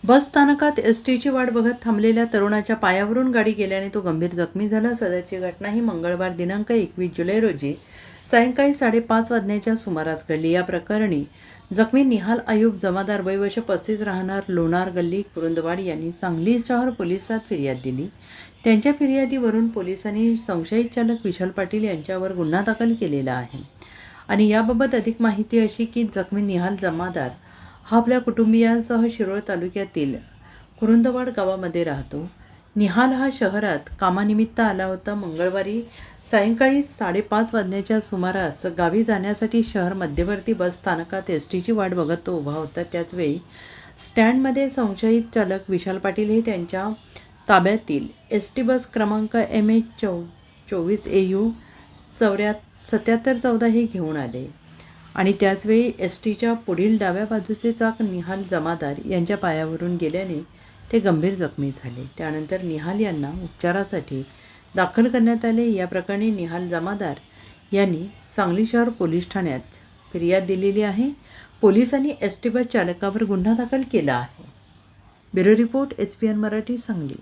बस स्थानकात एसटीची वाट बघत थांबलेल्या तरुणाच्या पायावरून गाडी गेल्याने तो गंभीर जखमी झाला। सदरची घटना ही मंगळवार दिनांक 21 जुलै रोजी सायंकाळी 5:30 वाजण्याच्या सुमारास घडली। या प्रकरणी जखमी निहाल अयूब जमादार वय वर्ष 35 राहणार लोणार गल्ली कुरुंदवाड यांनी सांगली शहर पोलिसात फिर्याद दिली। त्यांच्या फिर्यादीवरून पोलिसांनी संशयित चालक विशाल पाटील यांच्यावर गुन्हा दाखल केलेला आहे आणि याबाबत अधिक माहिती अशी की जखमी निहाल जमादार हा आपल्या कुटुंबियांसह शिरोळ तालुक्यातील कुरुंदवाड गावामध्ये राहतो। निहाल हा शहरात कामानिमित्त आला होता। मंगळवारी सायंकाळी 5:30 वाजण्याच्या सुमारास गावी जाण्यासाठी शहर मध्यवर्ती बस स्थानकात एसटीची वाट बघत तो उभा होता। त्याचवेळी स्टँडमध्ये संशयित चालक विशाल पाटील हे त्यांच्या ताब्यातील एसटी बस क्रमांक MH 24 AU 7714 हे घेऊन आले आणि त्याचवेळी एसटीच्या पुढील डाव्या बाजूचे चाक निहाल जमादार यांच्या पायावरून गेल्याने ते गंभीर जखमी झाले। त्यानंतर निहाल यांना उपचारासाठी दाखल करण्यात आले। या प्रकरणी निहाल जमादार यांनी सांगली शहर पोलीस ठाण्यात फिर्याद दिलेली आहे। पोलिसांनी एसटी बस चालकावर गुन्हा दाखल केला आहे। Bureau report SPN Marathi Sangli.